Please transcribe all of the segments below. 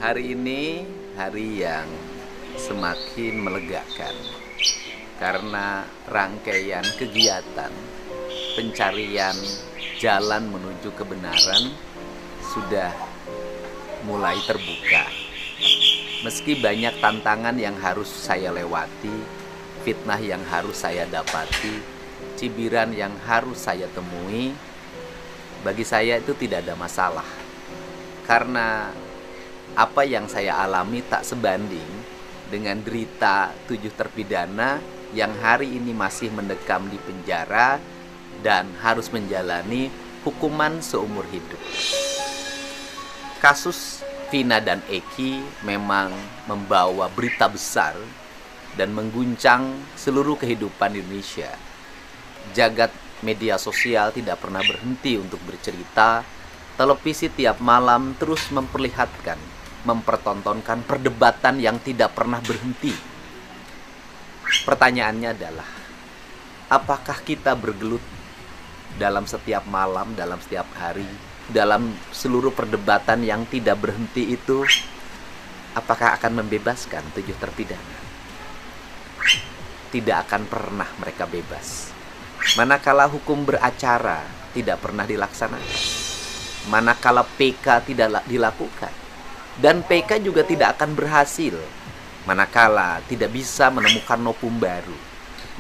Hari ini hari yang semakin melegakan karena rangkaian kegiatan pencarian jalan menuju kebenaran sudah mulai terbuka. Meski banyak tantangan yang harus saya lewati, fitnah yang harus saya dapati, cibiran yang harus saya temui, bagi saya itu tidak ada masalah. Karena apa yang saya alami tak sebanding dengan derita 7 terpidana yang hari ini masih mendekam di penjara dan harus menjalani hukuman seumur hidup. Kasus Vina dan Eki memang membawa berita besar dan mengguncang seluruh kehidupan Indonesia. Jagat media sosial tidak pernah berhenti untuk bercerita. Televisi tiap malam terus mempertontonkan perdebatan yang tidak pernah berhenti. Pertanyaannya adalah, apakah kita bergelut dalam setiap malam, dalam setiap hari, dalam seluruh perdebatan yang tidak berhenti itu, apakah akan membebaskan 7 terpidana? Tidak akan pernah mereka bebas. Manakala hukum beracara tidak pernah dilaksanakan, manakala PK tidak dilakukan, dan PK juga tidak akan berhasil manakala tidak bisa menemukan novum baru.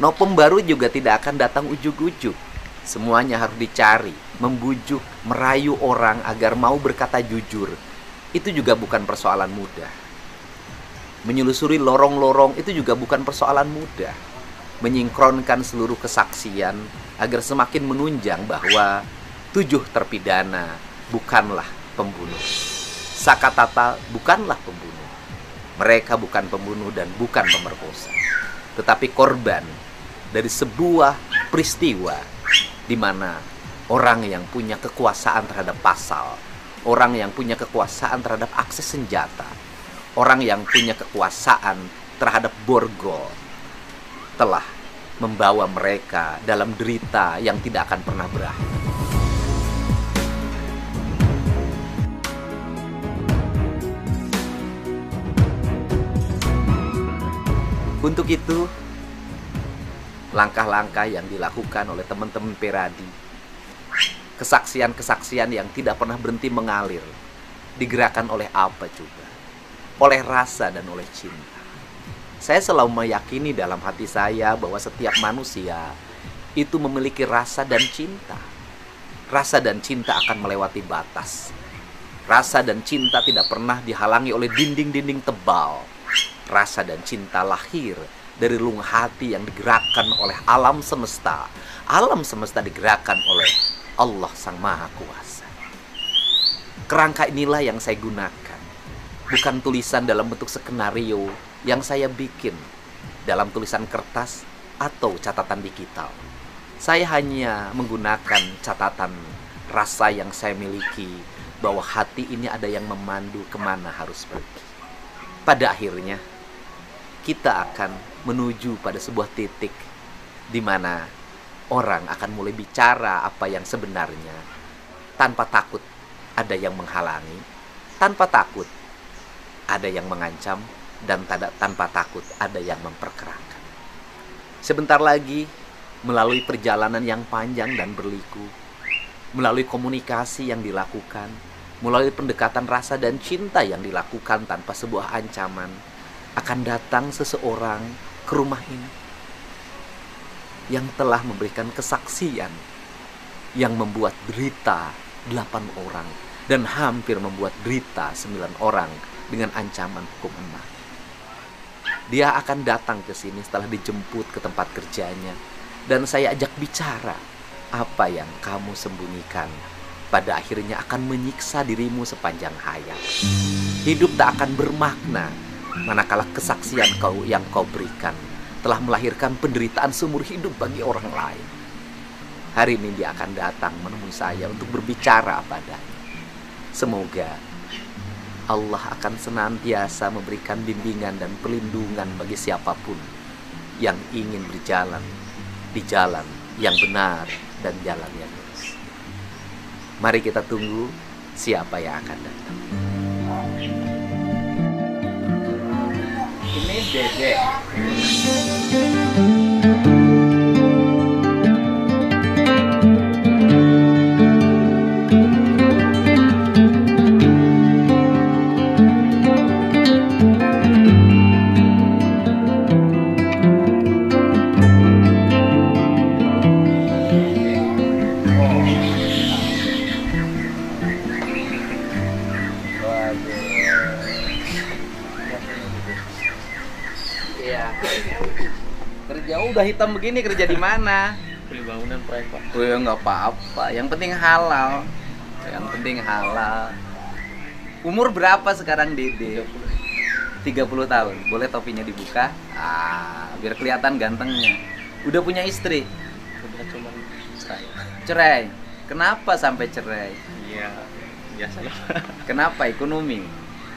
Novum baru juga tidak akan datang ujug-ujug. Semuanya harus dicari, membujuk, merayu orang agar mau berkata jujur. Itu juga bukan persoalan mudah. Menyelusuri lorong-lorong itu juga bukan persoalan mudah. Menyinkronkan seluruh kesaksian agar semakin menunjang bahwa 7 terpidana bukanlah pembunuh. Sakatata bukanlah pembunuh. Mereka bukan pembunuh dan bukan pemerkosa, tetapi korban dari sebuah peristiwa di mana orang yang punya kekuasaan terhadap pasal, orang yang punya kekuasaan terhadap akses senjata, orang yang punya kekuasaan terhadap borgol telah membawa mereka dalam derita yang tidak akan pernah berakhir. Untuk itu, langkah-langkah yang dilakukan oleh teman-teman Peradi, kesaksian-kesaksian yang tidak pernah berhenti mengalir, digerakkan oleh apa coba? Oleh rasa dan oleh cinta. Saya selalu meyakini dalam hati saya bahwa setiap manusia itu memiliki rasa dan cinta. Rasa dan cinta akan melewati batas. Rasa dan cinta tidak pernah dihalangi oleh dinding-dinding tebal. Rasa dan cinta lahir dari relung hati yang digerakkan oleh alam semesta. Alam semesta digerakkan oleh Allah Sang Maha Kuasa. Kerangka inilah yang saya gunakan. Bukan tulisan dalam bentuk skenario yang saya bikin dalam tulisan kertas atau catatan digital. Saya hanya menggunakan catatan rasa yang saya miliki bahwa hati ini ada yang memandu kemana harus pergi. Pada akhirnya, kita akan menuju pada sebuah titik di mana orang akan mulai bicara apa yang sebenarnya tanpa takut ada yang menghalangi, tanpa takut ada yang mengancam, dan tanpa takut ada yang memperkerakan. Sebentar lagi, melalui perjalanan yang panjang dan berliku, melalui komunikasi yang dilakukan, melalui pendekatan rasa dan cinta yang dilakukan tanpa sebuah ancaman, akan datang seseorang ke rumah ini yang telah memberikan kesaksian yang membuat derita 8 orang dan hampir membuat derita 9 orang dengan ancaman hukuman mati. Dia akan datang ke sini setelah dijemput ke tempat kerjanya, dan saya ajak bicara. Apa yang kamu sembunyikan pada akhirnya akan menyiksa dirimu sepanjang hayat. Hidup tak akan bermakna manakala kesaksian yang kau berikan telah melahirkan penderitaan seumur hidup bagi orang lain. Hari ini dia akan datang menemui saya untuk berbicara padanya. Semoga Allah akan senantiasa memberikan bimbingan dan perlindungan bagi siapapun yang ingin berjalan di jalan yang benar dan jalan yang lurus. Mari kita tunggu siapa yang akan datang. Dede. Iya. Kerja udah hitam begini, kerja di mana? Beli bangunan proyek Pak. Oh ya nggak apa-apa, yang penting halal. Yang penting halal. Umur berapa sekarang Dede? 30 tahun. Boleh topinya dibuka? Biar kelihatan gantengnya. Udah punya istri? Udah cuma saya. Cerai. Kenapa sampai cerai? Iya, biasa lah. Kenapa? Ekonomi?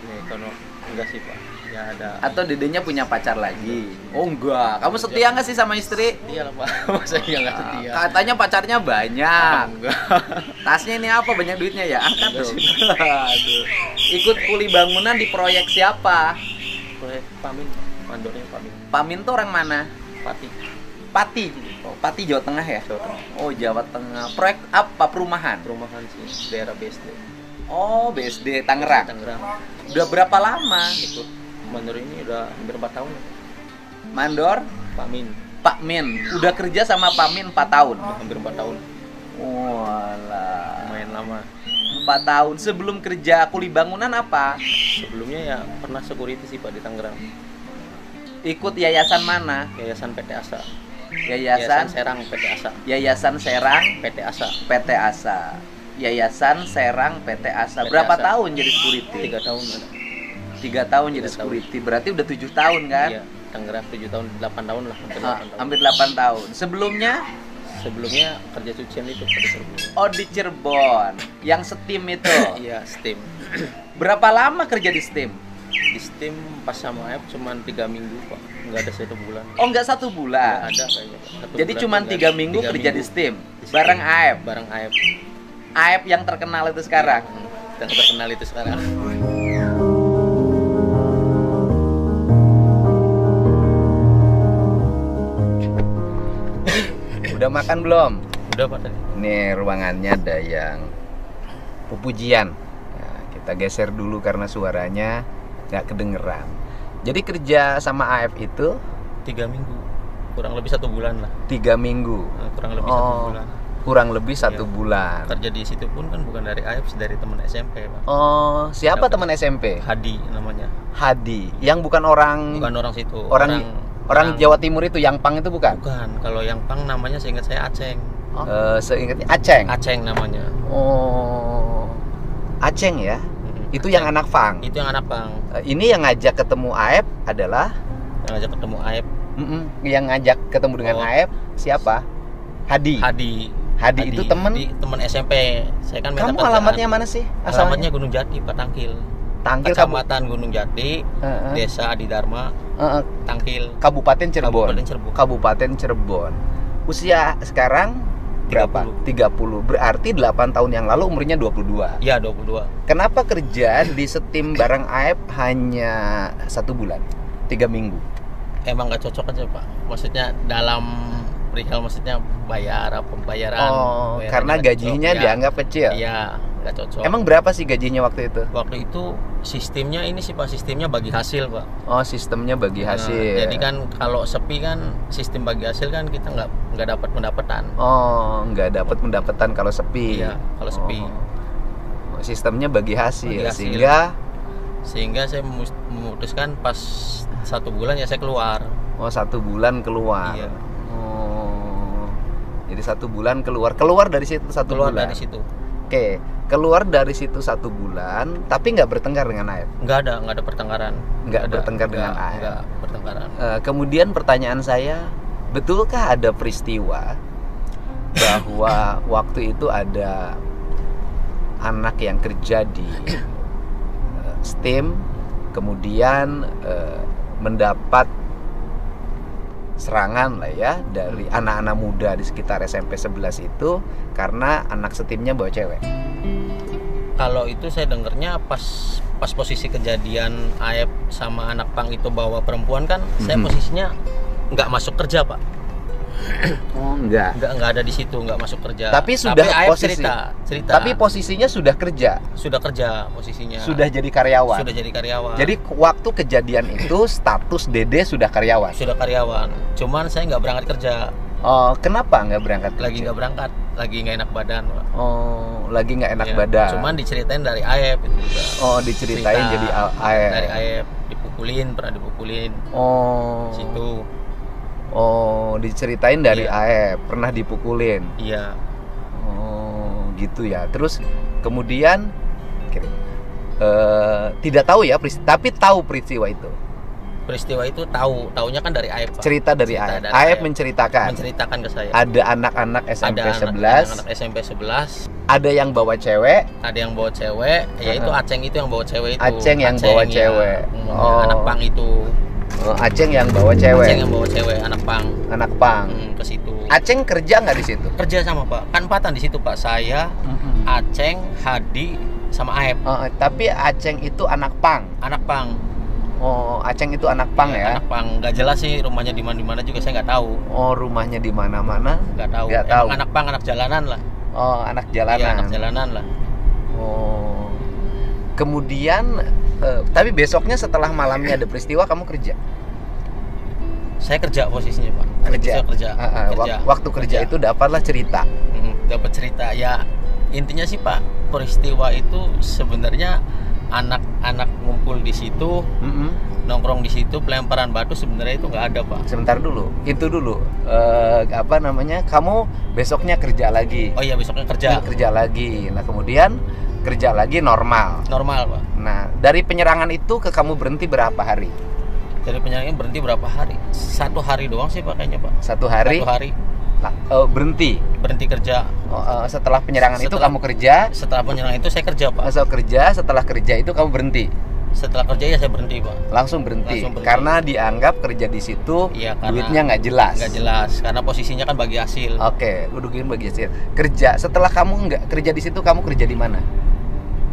Ya, kalau enggak sih Pak. Ya ada. Atau dedenya punya pacar lagi? Oh enggak. Kamu setia nggak sih sama istri? Iya lah Pak. Masa iya nggak setia? Katanya pacarnya banyak. Enggak. Tasnya ini apa? Banyak duitnya ya? Angkat dong. Aduh. Ikut kuli bangunan di proyek siapa? Proyek Pamin, mandornya Pamin. Pamin tuh orang mana? Pati. Pati. Oh, Pati Jawa Tengah ya? Jawa Tengah. Oh Jawa Tengah. Proyek apa? Perumahan? Perumahan sih, daerah BSD. Oh BSD Tangerang. Tangerang. Udah berapa lama? Ikut mandor ini udah hampir 4 tahun. Mandor? Pamin. Pak Min. Udah kerja sama Pak Min 4 tahun? Udah hampir 4 tahun. Walah. Lumayan lama. 4 tahun. Sebelum kerja kuli bangunan apa? Sebelumnya ya pernah security sih Pak di Tangerang. Ikut yayasan mana? Yayasan PT Asa. Yayasan Serang PT Asa. Yayasan Serang PT Asa. PT Asa. Yayasan Serang PT Asa. PT Berapa Asa. tahun jadi security? 3 tahun ada. 3 tahun jadi 3 tahun. security. Berarti udah 7 tahun kan? Iya, Tangerang 7 tahun, 8 tahun lah, hampir 8 tahun. Hampir 8 tahun. Sebelumnya Sebelumnya kerja cucian itu pada Cirebon. oh di Cirebon. Yang steam itu. Iya, steam. Berapa lama kerja di steam? Di steam pas sama Aep cuma 3 minggu Pak, nggak ada 1 bulan. Oh nggak 1 Nggak bulan. ada kayaknya Pak. 1 Jadi bulan cuma nggak 3 ada. minggu 3 kerja di minggu. steam. Di steam. Bareng Aep. Bareng Aep. Aep yang terkenal itu sekarang. Yang terkenal itu sekarang. Udah makan belum? Udah Pak tadi. Ini ruangannya ada yang pupujian. Nah, kita geser dulu karena suaranya nggak kedengeran. Jadi kerja sama AF itu 3 minggu. Kurang lebih 1 bulan lah. 3 minggu. Nah, kurang lebih 1 bulan. Kurang lebih 1 Iya. bulan. Kerja di situ pun kan bukan dari Aep, dari teman SMP Pak. Oh, siapa teman SMP? Hadi namanya. Hadi. Yang bukan orang Bukan orang situ. orang Jawa Timur itu, yang Pang itu bukan? Bukan. Kalau yang Pang namanya seingat saya Aceng. Seingatnya Aceng. Aceng namanya. Oh. Aceng ya. Itu yang anak Pang. Itu yang anak Pang. Ini yang ngajak ketemu Aep adalah Yang ngajak ketemu Aep. yang ngajak ketemu dengan Oh. Aep siapa? Hadi. Hadi itu temen. Teman SMP. Saya kan minta Kamu kerjaan. alamatnya mana sih? Alamatnya Gunung Jati, Pak Tangkil. Tangkil Kecamatan Gunung Jati, Heeh. Desa Adi Dharma, Tangkil, Kabupaten Cirebon. Kabupaten Cirebon. Kabupaten Cirebon. Usia sekarang berapa? 30. Berarti 8 tahun yang lalu umurnya 22. Iya, 22. Kenapa kerja di setim bareng Aep hanya 1 bulan? 3 minggu. Emang nggak cocok aja, Pak. Maksudnya dalam perihal maksudnya pembayaran. Oh, bayarannya karena nggak cocok. gajinya Iya. dianggap kecil. Iya, nggak cocok. Emang berapa sih gajinya waktu itu? Waktu itu sistemnya ini sih Pak, sistemnya bagi hasil Pak. Oh, sistemnya bagi Nah, hasil. jadi kan kalau sepi kan sistem bagi hasil kan kita nggak dapat pendapatan. Oh, nggak dapat pendapatan kalau sepi. Iya, kalau sepi. Oh, sistemnya bagi hasil, Bagi hasil. sehingga Sehingga saya memutuskan pas 1 bulan ya saya keluar. 1 bulan keluar. Iya. Oh, jadi 1 bulan keluar dari situ 1 Keluar bulan. dari situ. Oke, keluar dari situ 1 bulan, tapi nggak bertengkar dengan Aep. Nggak ada pertengkaran. Nggak Ada, bertengkar dengan nggak- Aep. Nggak bertengkaran. Kemudian pertanyaan saya, betulkah ada peristiwa bahwa waktu itu ada anak yang kerja di STEAM kemudian mendapat serangan lah ya dari anak-anak muda di sekitar SMP 11 itu karena anak STEAM-nya bawa cewek? Kalau itu saya dengarnya pas posisi kejadian Aep sama anak pang itu bawa perempuan kan, saya posisinya nggak masuk kerja Pak. Oh, enggak. Nggak ada di situ, nggak masuk kerja. Tapi sudah Aep posisi. cerita. Tapi posisinya sudah kerja. Sudah kerja posisinya. Sudah jadi karyawan. Sudah jadi karyawan. Jadi waktu kejadian itu status Dede sudah karyawan. Sudah karyawan. Cuman saya nggak berangkat kerja. Oh, kenapa nggak berangkat kerja? Lagi nggak berangkat, lagi nggak enak badan Pak. Oh, lagi nggak enak Ya, badan. Cuman diceritain dari Aep itu juga. Oh, diceritain jadi Aep. Dari Aep pernah dipukulin. Oh. Situ. Oh, diceritain dari Iya. Aep, pernah dipukulin. Iya. Oh, gitu ya. Terus kemudian tidak tahu ya, tapi tahu peristiwa itu. Peristiwa itu taunya kan dari Aep Pak. Cerita dari Aep. dari Aep menceritakan ke saya. ada anak-anak SMP 11, anak SMP 11, ada yang bawa cewek, ada yang bawa cewek, yaitu Aceng itu yang bawa cewek itu. Aceng yang bawa cewek. Oh. Anak pang itu. Aceng yang bawa cewek. Aceng yang bawa cewek, anak pang. Anak pang. Ke situ. Aceng kerja nggak di situ? Kerja sama Pak. Kan empatan di situ Pak. Saya, Aceng, Hadi, sama Aep. Tapi Aceng itu anak pang. Anak pang. Oh, Aceng itu anak pang ya? Anak pang. Nggak jelas sih rumahnya di mana juga saya nggak tahu. Oh, rumahnya di mana-mana? Nggak tahu. Nggak tahu. Anak pang, anak jalanan lah. Oh, anak jalanan. Iya, anak jalanan lah. Oh. Kemudian tapi besoknya setelah malamnya ada peristiwa kamu kerja? Saya kerja posisinya Pak. Kerja. Waktu kerja itu dapatlah cerita. Dapat cerita ya. Intinya sih Pak, peristiwa itu sebenarnya anak-anak ngumpul di situ, nongkrong di situ, pelemparan batu sebenarnya itu nggak ada Pak. Sebentar dulu, itu dulu. Apa namanya? Kamu besoknya kerja lagi. Oh iya, besoknya kerja. Kerja lagi. Nah kemudian kerja lagi normal. Normal Pak. Nah dari penyerangan itu ke kamu berhenti berapa hari? Dari penyerangan berhenti berapa hari? 1 hari doang sih Pak kayaknya Pak. 1 hari? 1 hari. Berhenti kerja. Setelah penyerangan itu kamu kerja? Setelah penyerangan itu saya kerja Pak. Setelah kerja itu kamu berhenti? Setelah kerja ya saya berhenti Pak. Langsung berhenti. Karena dianggap kerja di situ duitnya nggak jelas. Nggak jelas karena posisinya kan bagi hasil. Oke, dudukin bagi hasil. Kerja setelah kamu nggak kerja di situ, kamu kerja di mana?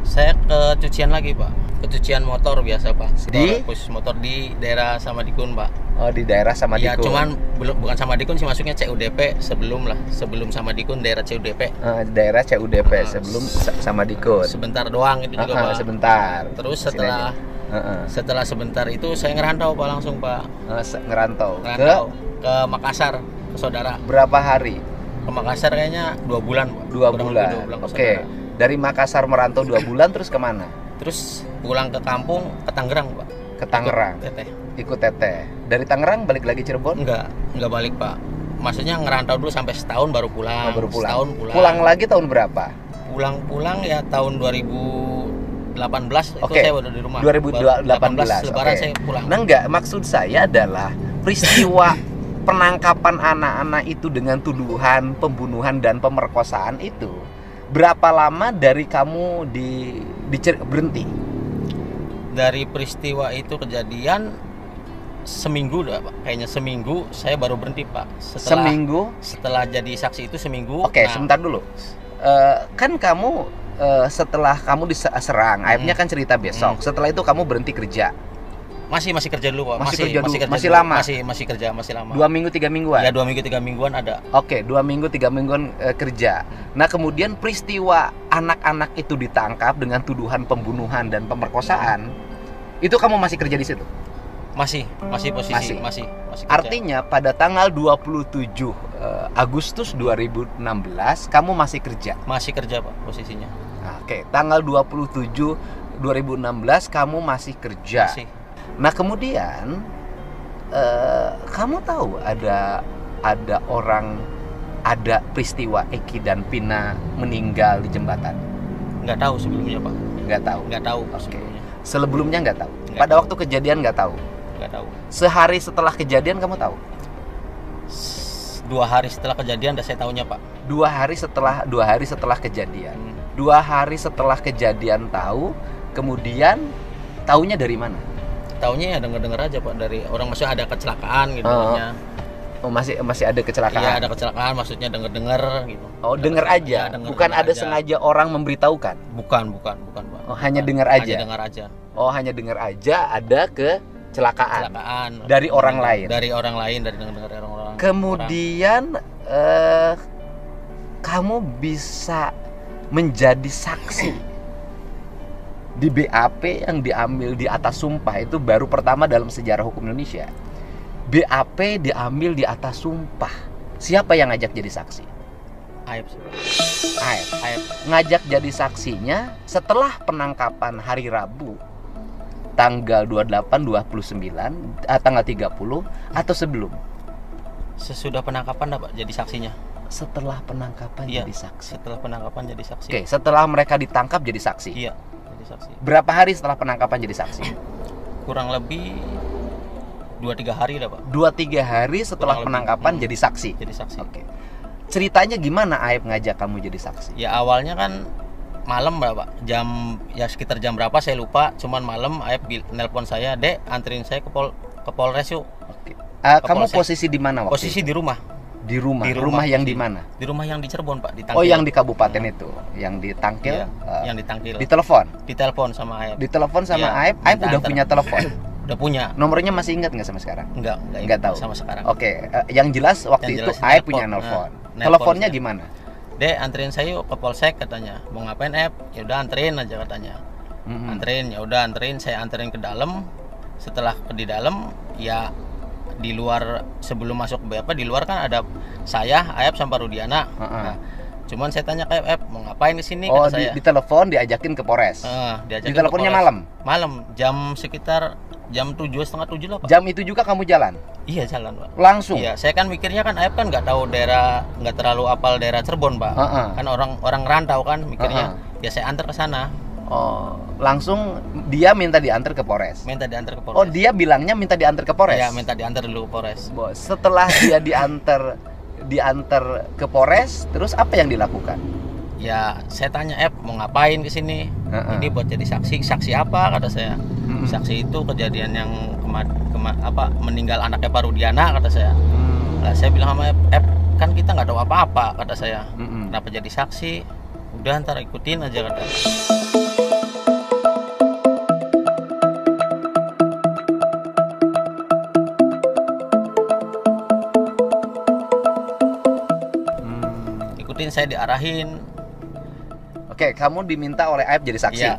Saya ke cucian lagi Pak. Kecucian motor biasa Pak. Di khusus motor di daerah Samadikun Pak. Oh, di daerah Samadikun. Ya, cuman bukan Samadikun sih, masuknya CUDP sebelum Samadikun daerah CUDP. Daerah CUDP sebelum Samadikun. Sebentar doang itu juga Pak. Sebentar. Terus setelah sebentar itu saya ngerantau Pak langsung Pak. Ngerantau ke Makassar, ke saudara. Berapa hari? Ke Makassar kayaknya 2 bulan Pak. 2 bulan. Oke. Dari Makassar merantau 2 bulan terus kemana? Terus pulang ke kampung, ke Tangerang Pak. Ke Tangerang. Ikut teteh. Dari Tangerang balik lagi Cirebon? Enggak balik Pak. Maksudnya ngerantau dulu sampai setahun baru pulang. Setahun pulang. Pulang lagi tahun berapa? Pulang ya tahun 2018 itu saya baru di rumah. 2018 Lebaran saya pulang. Nah enggak, maksud saya adalah peristiwa penangkapan anak-anak itu dengan tuduhan pembunuhan dan pemerkosaan itu berapa lama dari kamu berhenti? Dari peristiwa itu kejadian seminggu dah Pak. Kayaknya seminggu saya baru berhenti Pak. Seminggu? Setelah jadi saksi itu seminggu. Oke, sebentar dulu. Kan kamu setelah kamu diserang, Aibnya kan cerita besok. Setelah itu kamu berhenti kerja. Masih kerja dulu Pak. Masih lama. Masih kerja, masih lama. 2 minggu 3 mingguan. Ya 2 minggu 3 mingguan ada. Oke, 2 minggu 3 mingguan kerja. Nah, kemudian peristiwa anak-anak itu ditangkap dengan tuduhan pembunuhan dan pemerkosaan. Itu kamu masih kerja di situ? Masih posisi masih kerja. Artinya pada tanggal 27 Agustus 2016 kamu masih kerja? Masih kerja Pak posisinya. Oke, tanggal 27 2016 kamu masih kerja. Masih. Nah kemudian kamu tahu ada peristiwa Eki dan Pina meninggal di jembatan? Nggak tahu sebelumnya Pak. Nggak tahu. Sebelumnya. Sebelumnya nggak tahu. Pada waktu kejadian nggak tahu. Nggak tahu. Sehari setelah kejadian kamu tahu? 2 hari setelah kejadian saya tahunya Pak. 2 hari setelah kejadian. 2 hari setelah kejadian tahu. Kemudian tahunya dari mana? Taunya ya dengar aja Pak dari orang, maksudnya ada kecelakaan gitu. Oh, masih ada kecelakaan. Iya, ada kecelakaan, maksudnya dengar gitu. Oh, dengar aja. Ya, Bukan ada aja. sengaja orang memberitahukan. Bukan, Pak. Oh, hanya dengar aja. Hanya dengar aja. Oh, hanya dengar aja ada kecelakaan. Kecelakaan. Dari orang lain. Dari orang lain, dari dengar orang. Kemudian kamu bisa menjadi saksi di BAP yang diambil di atas sumpah. Itu baru pertama dalam sejarah hukum Indonesia. BAP diambil di atas sumpah. Siapa yang ngajak jadi saksi? Aib sih. Aib. Ngajak jadi saksinya setelah penangkapan hari Rabu tanggal 28, 29, tanggal 30 atau sebelum? Sesudah penangkapan Pak jadi saksinya. Setelah penangkapan Iya, jadi saksi. Setelah penangkapan jadi saksi. Oke, setelah mereka ditangkap jadi saksi. Iya, jadi saksi. Berapa hari setelah penangkapan jadi saksi? Kurang lebih 2-3 hari dah, Pak. 2-3 hari setelah Kurang penangkapan lebih. jadi saksi. Jadi saksi. Oke. Ceritanya gimana Aib ngajak kamu jadi saksi? Ya awalnya kan malam berapa? Sekitar jam berapa saya lupa. Cuman malam Aib nelpon saya, "Dek, anterin saya ke Polres yuk." Oke. Kamu Polsek. posisi di mana waktu Posisi itu? di rumah. Di rumah. Di Rumah yang di posisi. mana? Di rumah yang di Cirebon, Pak, di Tangkil. Oh, yang di kabupaten itu, yang di Tangkil. Iya, yang di Tangkil. Ditelepon. Ditelepon sama Aib. Ditelepon sama Iya, Aib. Aib minta udah anter. punya telepon. Udah punya. Nomornya masih ingat nggak sampai sekarang? Enggak Nggak tahu. sama sekarang. Oke, yang jelas waktu Yang itu jelas Aib nelpon. punya nelpon. Nelpon Teleponnya saya. gimana? "Dek, anterin saya yuk ke Polsek," katanya. "Mau ngapain, Aib?" "Ya udah anterin aja," katanya. Anterin, ya udah anterin, saya anterin ke dalam. Setelah di dalam, ya di luar sebelum masuk ke BAP, di luar kan ada saya, Aib sama Rudiana. Nah, cuman saya tanya ke Aib, "Mau ngapain di sini?" Oh, kata saya. di telepon diajakin ke Polres. Diajakin Di teleponnya ke Polres. malam? Malam, sekitar jam 6:30 lah, Pak. Jam itu juga kamu jalan? Iya, jalan, Pak. Langsung? Iya, saya kan mikirnya kan Aib kan nggak tahu daerah, nggak terlalu apal daerah Cirebon, Pak. Kan orang rantau kan mikirnya. Ya saya antar ke sana. Oh, langsung dia minta diantar ke Polres. Minta diantar ke Polres. Oh, dia bilangnya minta diantar ke Polres. Iya, minta diantar dulu ke Polres. Setelah dia diantar ke Polres, terus apa yang dilakukan? Ya, saya tanya, "Mau ngapain ke sini?" "Ini buat jadi saksi." "Saksi apa?" kata saya. "Saksi itu kejadian yang meninggal anaknya Pak Rudiana," kata saya. Nah, saya bilang sama "Kan kita nggak tahu apa-apa," kata saya. "Kenapa jadi saksi? Udah ntar ikutin aja," kata. Ikutin, saya diarahin. Oke, kamu diminta oleh Aib jadi saksi. Iya.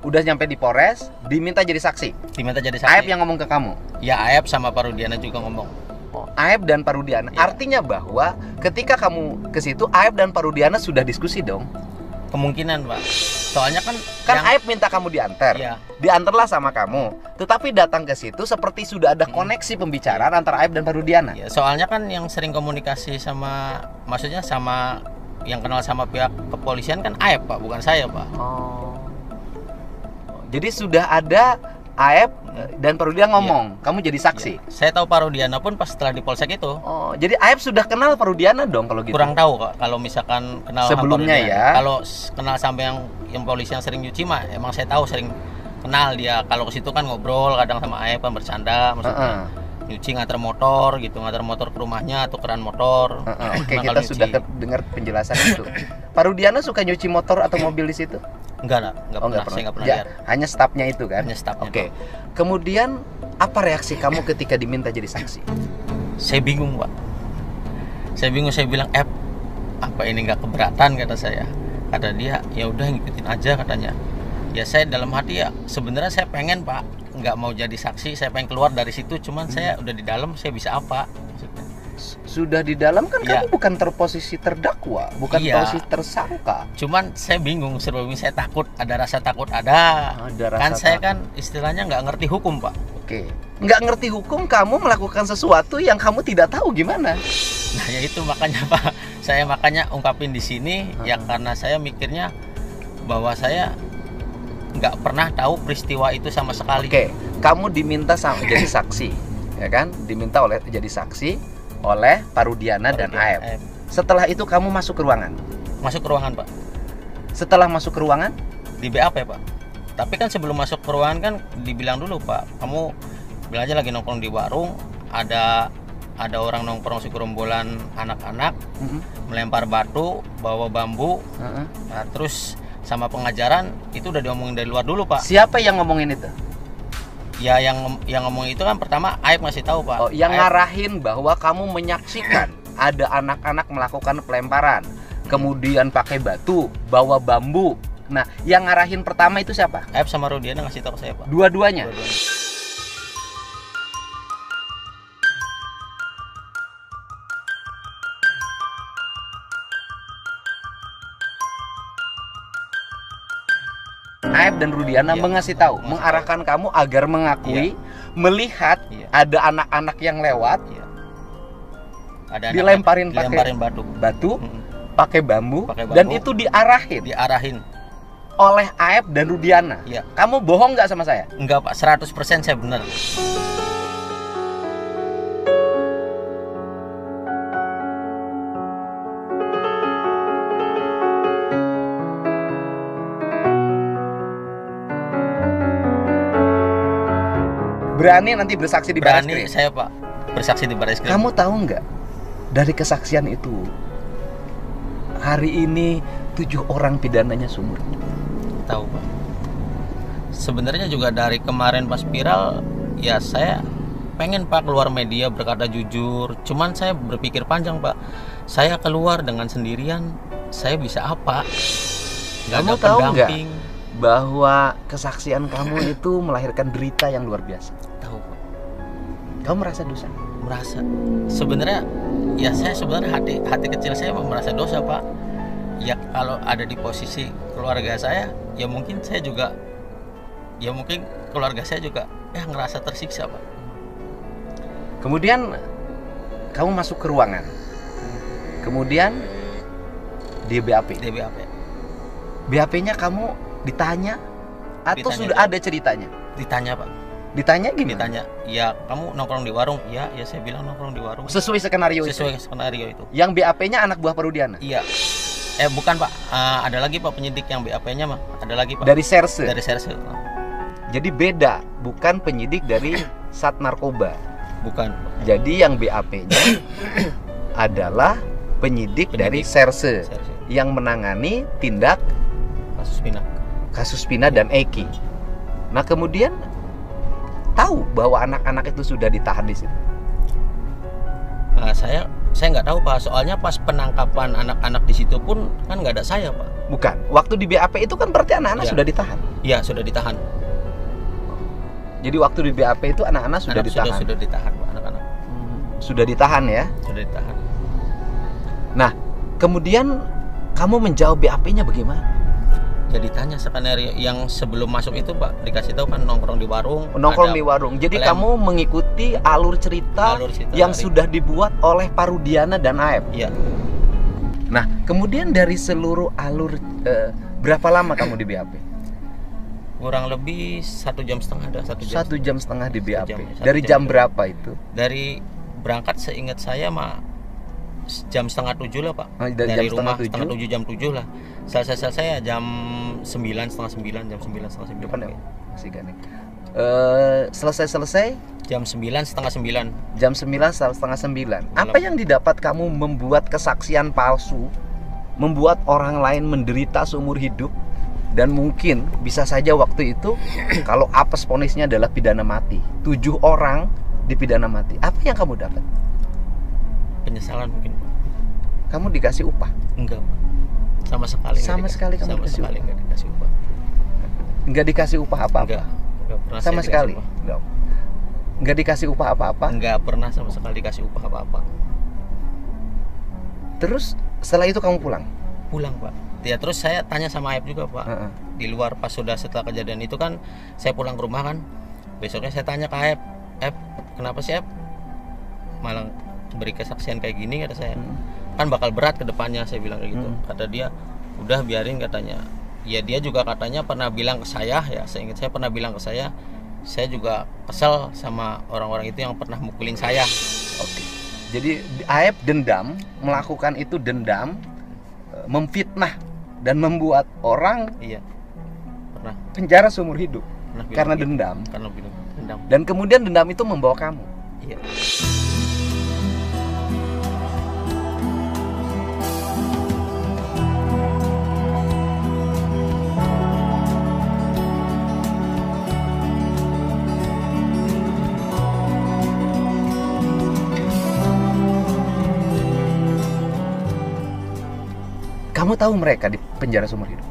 Udah nyampe di Polres, diminta jadi saksi. Diminta jadi saksi. Aib yang ngomong ke kamu. Ya, Aib sama Pak Rudiana juga ngomong. Oh, Aib dan Pak Rudiana. Iya. Artinya bahwa ketika kamu ke situ, Aib dan Pak Rudiana sudah diskusi dong. Kemungkinan, Pak. Soalnya kan Aib minta kamu diantar. Iya. Diantarlah sama kamu. Tetapi datang ke situ seperti sudah ada koneksi pembicaraan antara Aib dan Pak Rudiana. Ya, soalnya kan yang sering komunikasi maksudnya sama yang kenal sama pihak kepolisian kan Aib, Pak, bukan saya, Pak. Oh. Jadi sudah ada Aib dan Pak Rudiana ngomong, kamu jadi saksi. Ya, saya tahu Pak Rudiana pun pas setelah di Polsek itu. Oh, jadi Aib sudah kenal Pak Rudiana dong kalau gitu. Kurang tahu, Kak, kalau misalkan kenal sebelumnya sama Pak ya. Kalau kenal sampai yang polisi yang sering nyuci mah emang saya tahu sering kenal dia. Kalau ke situ kan ngobrol kadang sama Aib kan bercanda maksudnya. Nyuci nganter motor gitu, nganter motor ke rumahnya, tukeran motor. Oke, kita sudah dengar penjelasan itu. Pak Rudiana suka nyuci motor atau mobil di situ? Enggak pernah. Saya enggak pernah lihat. Hanya stafnya itu kan? Hanya stafnya. Oke. Kemudian apa reaksi kamu ketika diminta jadi saksi? Saya bingung, Pak. Saya bilang, "Apa ini enggak keberatan?" kata saya. Kata dia, "Ya udah ngikutin aja," katanya. Ya saya dalam hati ya sebenarnya saya pengen, Pak, nggak mau jadi saksi, saya pengen keluar dari situ, cuman saya udah di dalam, saya bisa apa maksudnya. Sudah di dalam kan ya. Kamu bukan terposisi terdakwa, bukan posisi tersangka. Cuman saya bingung, saya takut, ada rasa takut ada kan saya takut. Kan istilahnya nggak ngerti hukum, Pak. Oke, nggak ngerti hukum, kamu melakukan sesuatu yang kamu tidak tahu gimana. Nah ya itu makanya, Pak, saya ungkapin di sini ya karena saya mikirnya bahwa saya nggak pernah tahu peristiwa itu sama sekali. Oke, kamu diminta jadi saksi, ya kan? Diminta jadi saksi oleh Pak Rudiana dan Aib. Setelah itu kamu masuk ke ruangan. Masuk ke ruangan, Pak. Setelah masuk ke ruangan, di BAP, Pak. Tapi kan sebelum masuk ke ruangan kan dibilang dulu, Pak, kamu bilang aja lagi nongkrong di warung, ada ada orang nongkrong segerombolan anak-anak melempar batu, bawa bambu, nah, terus sama pengajaran itu udah diomongin dari luar dulu, Pak. Siapa yang ngomongin itu? Ya yang ngomong itu kan pertama Aib ngasih tahu, Pak. Oh, yang Aib ngarahin bahwa kamu menyaksikan ada anak-anak melakukan pelemparan, kemudian pakai batu, bawa bambu. Nah, yang ngarahin pertama itu siapa? Aib sama Rudiana ngasih tahu ke saya, Pak. Dua-duanya. Aib dan Rudiana Iya, mengasih tahu, mengasih mengarahkan kamu agar mengakui, melihat ada anak-anak yang lewat, Ada dilemparin batu. batu, pakai bambu, Pakai bambu. dan itu diarahin oleh Aib dan Rudiana. Iya. Kamu bohong nggak sama saya? Enggak, Pak, 100% saya benar. Berani nanti bersaksi di baris Berani krim? saya, Pak, bersaksi di baris krim. Kamu tahu nggak, dari kesaksian itu hari ini 7 orang pidananya seumur hidup. Tahu, Pak. Sebenarnya juga dari kemarin pas viral, ya saya pengen, Pak, keluar media berkata jujur. Cuman saya berpikir panjang, Pak. Saya keluar dengan sendirian, saya bisa apa? Nggak Kamu ada tahu nggak pendamping. bahwa kesaksian kamu itu melahirkan derita yang luar biasa? Tahu, Pak. Kamu merasa dosa? Merasa sebenarnya, ya saya sebenarnya hati kecil saya merasa dosa, Pak. Ya kalau ada di posisi keluarga saya, ya mungkin saya juga, ya mungkin keluarga saya juga ya ngerasa tersiksa, Pak. Kemudian kamu masuk ke ruangan, kemudian di BAP. BAP-nya kamu ditanya atau Ditanya sudah juga. ada ceritanya? Ditanya, Pak. Ditanya gimana? Ditanya, ya kamu nongkrong di warung? Ya saya bilang nongkrong di warung. Sesuai skenario Sesuai itu. skenario itu. Yang BAP-nya anak buah Rudiana. Iya. Bukan, Pak. Ada lagi, Pak, penyidik yang BAP-nya mah. Ada lagi, Pak. Dari Serse. Dari Serse. Jadi beda, bukan penyidik dari Sat Narkoba. Bukan. Jadi yang BAP-nya adalah penyidik dari Serse Serse. yang menangani tindak Kasus Pina. Pina dan Eki. Nah, kemudian tahu bahwa anak-anak itu sudah ditahan di situ. Saya nggak tahu, Pak. Soalnya pas penangkapan anak-anak di situ pun kan nggak ada saya, Pak. Bukan. Waktu di BAP itu kan berarti anak-anak Iya. sudah ditahan. Iya, sudah ditahan. Jadi waktu di BAP itu anak-anak sudah ditahan. Sudah ditahan, Pak, anak-anak. Sudah ditahan ya. Sudah ditahan. Nah, kemudian kamu menjawab BAP-nya bagaimana? Jadi tanya skenario yang sebelum masuk itu, Pak, dikasih tahu kan nongkrong di warung. Nongkrong ada di warung. Jadi lem- kamu mengikuti alur cerita yang dari- sudah dibuat oleh Rudiana dan Aib. Iya. Nah, kemudian dari seluruh alur berapa lama kamu di BAP? Kurang lebih 1,5 jam ada 1 jam. 1,5 jam di BAP. Satu Dari jam. jam berapa itu? Dari berangkat seingat saya mah jam 6:30 lah, Pak. Oh, dari Dari jam rumah 6:30? 7:30 jam 7 lah. Selesai jam 9, setengah 9, jam 9, setengah 9. Depan ya? Masih gak nih? Selesai Jam 9, setengah 9. jam 9 setengah 9. Apa yang didapat kamu membuat kesaksian palsu, membuat orang lain menderita seumur hidup, dan mungkin bisa saja waktu itu kalau apes vonisnya adalah pidana mati, 7 orang dipidana mati. Apa yang kamu dapat? Penyesalan mungkin. Kamu dikasih upah? Enggak, Pak. Sama sekali. Sama sekali kamu sama dikasih sekali upah? nggak dikasih upah. Nggak dikasih upah apa-apa? Enggak pernah Sama saya dikasih sekali? upah. Nggak dikasih upah apa-apa? Enggak pernah sama sekali dikasih upah apa-apa. Terus setelah itu kamu pulang? Pulang, Pak. Ya terus saya tanya sama Aib juga, Pak. Heeh. Di luar pas sudah setelah kejadian itu kan saya pulang ke rumah kan. Besoknya saya tanya ke Aib, kenapa sih Aib malah beri kesaksian kayak gini, kata saya. Kan bakal berat ke depannya, saya bilang kayak gitu. Kata dia, udah biarin, katanya. Ya dia juga katanya pernah bilang ke saya, ya seingat saya pernah bilang ke saya juga kesel sama orang-orang itu yang pernah mukulin saya. Oke. Jadi Aib dendam, melakukan itu dendam, memfitnah dan membuat orang Iya. Pernah penjara seumur hidup bilang karena gitu. dendam. Karena dendam. Dan kemudian dendam itu membawa kamu. Iya. Kamu tahu mereka di penjara seumur hidup?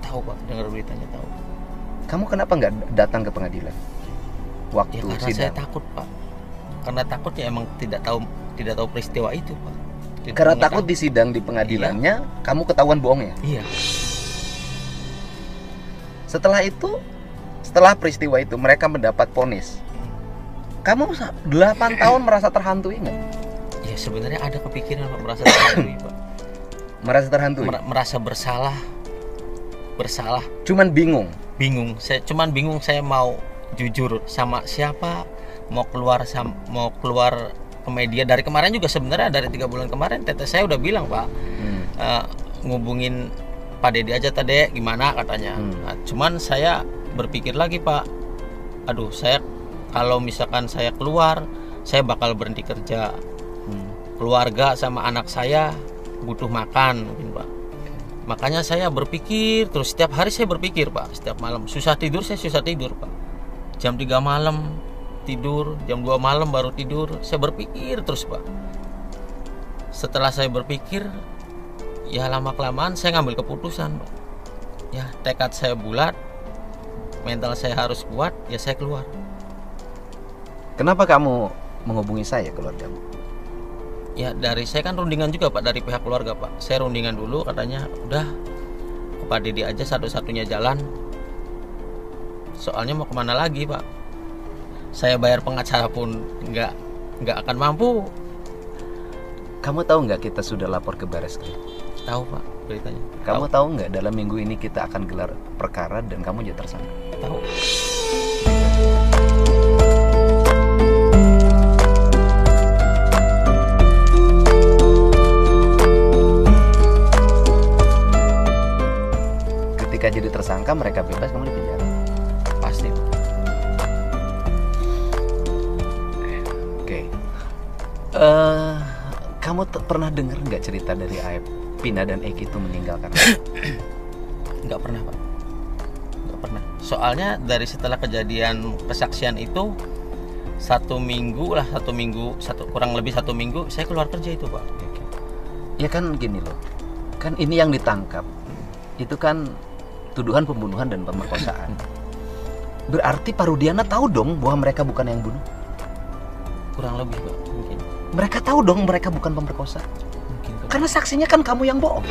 Tahu Pak, dengar beritanya tahu. Kamu kenapa nggak datang ke pengadilan waktu Ya karena sidang? saya takut Pak. Karena takut ya emang tidak tahu peristiwa itu Pak. Karena takut di sidang di pengadilannya kamu ketahuan bohongnya. Iya. Setelah itu, setelah peristiwa itu mereka mendapat vonis. Kamu 8 tahun merasa terhantui nggak? Ya sebenarnya ada kepikiran Pak, merasa terhantui Pak. Merasa terhantui? Merasa bersalah. Cuman bingung. Saya mau jujur sama siapa, mau keluar ke media. Dari kemarin juga sebenarnya, dari 3 bulan kemarin teteh saya udah bilang Pak, ngubungin Pak Dedi aja tadi gimana katanya. Nah, cuman saya berpikir lagi Pak, aduh saya kalau misalkan saya keluar, saya bakal berhenti kerja. Keluarga sama anak saya butuh makan mungkin Pak. Makanya saya berpikir terus, setiap hari saya berpikir Pak, setiap malam susah tidur Pak. Jam 3 malam tidur, jam 2 malam baru tidur. Saya berpikir terus Pak. Setelah saya berpikir, ya lama-kelamaan saya ngambil keputusan Pak. Ya tekad saya bulat, mental saya harus kuat, ya saya keluar. Kenapa kamu menghubungi saya, keluargamu? Ya dari saya kan rundingan juga Pak, dari pihak keluarga Pak. Saya rundingan dulu, katanya udah ke Pak Dedi aja satu-satunya jalan. Soalnya mau kemana lagi Pak? Saya bayar pengacara pun nggak akan mampu. Kamu tahu nggak kita sudah lapor ke Bareskrim? Tahu Pak beritanya. Kamu tahu nggak dalam minggu ini kita akan gelar perkara dan kamu jadi tersangka? Tahu. Ketika jadi tersangka mereka bebas, kamu di penjara. Pasti. Oke. Kamu pernah dengar nggak cerita dari Aep, Pina dan Eki itu meninggalkan? Nggak pernah Pak. Nggak pernah. Soalnya dari setelah kejadian kesaksian itu kurang lebih satu minggu saya keluar kerja itu Pak. Ya kan gini loh, kan ini yang ditangkap itu kan tuduhan pembunuhan dan pemerkosaan. Berarti Pak Rudiana tahu dong bahwa mereka bukan yang bunuh. Kurang lebih Pak, mungkin. Mereka tahu dong mereka bukan pemerkosa. Mungkin Pak. Karena saksinya kan kamu yang bohong.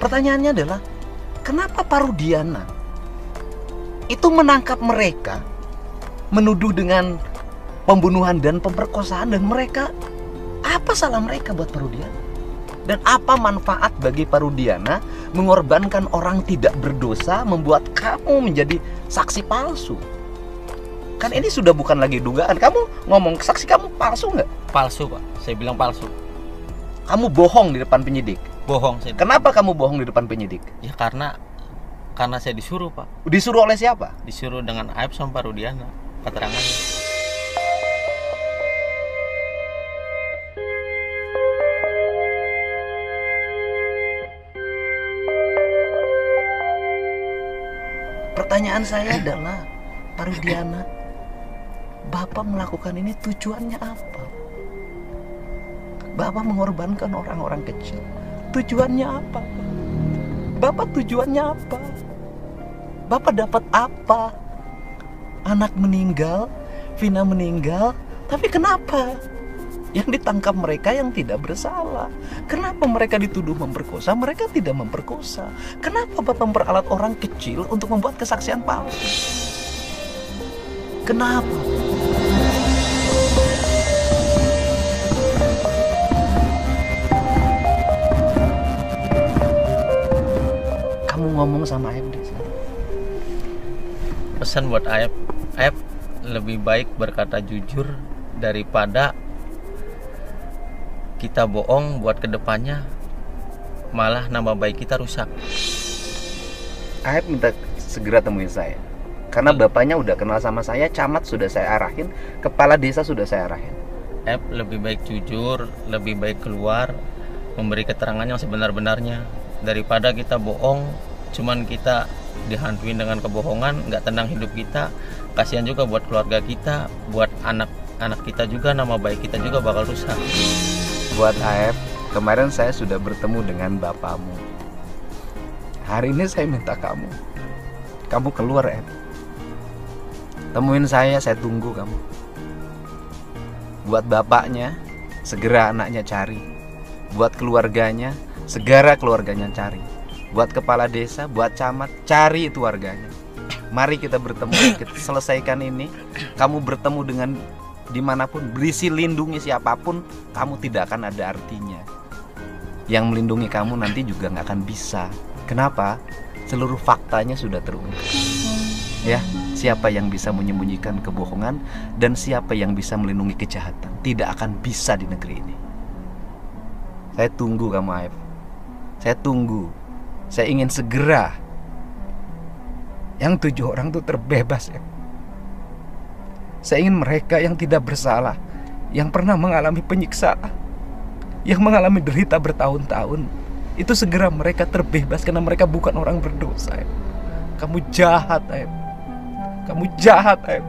Pertanyaannya adalah, kenapa Pak Rudiana itu menangkap mereka, menuduh dengan pembunuhan dan pemerkosaan, dan mereka, apa salah mereka buat Pak Rudiana? Dan apa manfaat bagi Pak Rudiana mengorbankan orang tidak berdosa, membuat kamu menjadi saksi palsu? Kan ini sudah bukan lagi dugaan. Kamu ngomong saksi kamu palsu nggak? Palsu Pak, saya bilang palsu. Kamu bohong di depan penyidik. Bohong saya. Kenapa kamu bohong di depan penyidik? Ya karena saya disuruh Pak. Disuruh oleh siapa? Disuruh dengan Aep sama Pak Rudiana keterangannya. Pertanyaan saya adalah, Pak Rudiana, Bapak melakukan ini tujuannya apa? Bapak mengorbankan orang-orang kecil, tujuannya apa? Bapak tujuannya apa? Bapak dapat apa? Anak meninggal, Vina meninggal, tapi kenapa yang ditangkap mereka yang tidak bersalah? Kenapa mereka dituduh memperkosa, mereka tidak memperkosa? Kenapa Bapak memperalat orang kecil untuk membuat kesaksian palsu? Kenapa? Kamu ngomong sama Aep deh. Pesan buat Aep, lebih baik berkata jujur daripada kita bohong buat kedepannya malah nama baik kita rusak. Aep minta segera temuin saya, karena bapaknya udah kenal sama saya, camat sudah saya arahin, kepala desa sudah saya arahin. Aep lebih baik jujur, lebih baik keluar memberi keterangan yang sebenar-benarnya daripada kita bohong, cuman kita dihantuin dengan kebohongan, nggak tenang hidup kita. Kasihan juga buat keluarga kita, buat anak-anak kita juga, nama baik kita juga bakal rusak. Buat Aep, kemarin saya sudah bertemu dengan bapakmu. Hari ini saya minta kamu keluar, Ed. Temuin saya tunggu kamu. Buat bapaknya, segera anaknya cari. Buat keluarganya, segera keluarganya cari. Buat kepala desa, buat camat, cari itu warganya. Mari kita bertemu, kita selesaikan ini. Kamu bertemu dengan dimanapun, berisi lindungi siapapun, kamu tidak akan ada artinya. Yang melindungi kamu nanti juga nggak akan bisa. Kenapa? Seluruh faktanya sudah terungkap. Ya, siapa yang bisa menyembunyikan kebohongan dan siapa yang bisa melindungi kejahatan tidak akan bisa di negeri ini. Saya tunggu kamu, Aib. Saya tunggu. Saya ingin segera yang 7 orang itu terbebas, ya. Saya ingin mereka yang tidak bersalah, yang pernah mengalami penyiksaan, yang mengalami derita bertahun-tahun, itu segera mereka terbebas karena mereka bukan orang berdosa, Aib. Kamu jahat, Aib. Kamu jahat, Aib.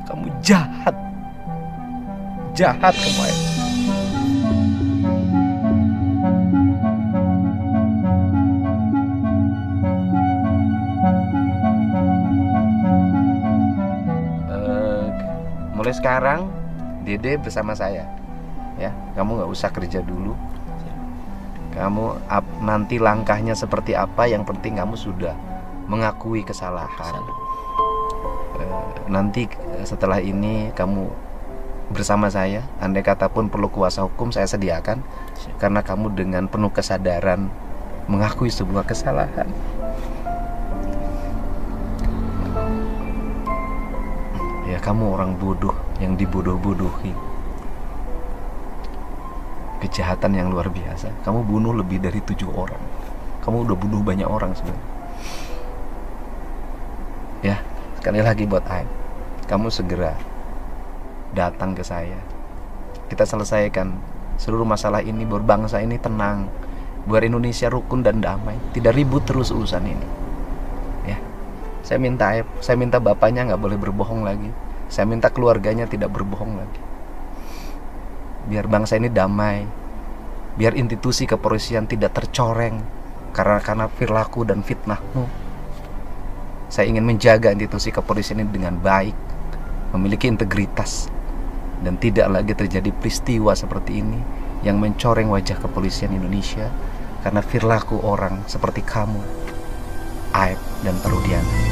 Kamu jahat. Jahat kamu, Aib. Mulai sekarang Dede bersama saya, ya. Kamu nggak usah kerja dulu. Kamu nanti langkahnya seperti apa, yang penting kamu sudah mengakui kesalahan. Nanti setelah ini kamu bersama saya, andai kata pun perlu kuasa hukum saya sediakan, karena kamu dengan penuh kesadaran mengakui sebuah kesalahan. Ya, kamu orang bodoh yang dibodoh-bodohi. Kejahatan yang luar biasa. Kamu bunuh lebih dari 7 orang. Kamu udah bunuh banyak orang sebenarnya. Ya, sekali lagi buat Aib, kamu segera datang ke saya. Kita selesaikan seluruh masalah ini, biar bangsa ini tenang, biar Indonesia rukun dan damai, tidak ribut terus urusan ini. Ya, saya minta Aib, saya minta bapaknya nggak boleh berbohong lagi. Saya minta keluarganya tidak berbohong lagi. Biar bangsa ini damai, biar institusi kepolisian tidak tercoreng karena perilaku dan fitnahmu. Saya ingin menjaga institusi kepolisian ini dengan baik, memiliki integritas, dan tidak lagi terjadi peristiwa seperti ini yang mencoreng wajah kepolisian Indonesia karena perilaku orang seperti kamu, Aib dan Parudiana.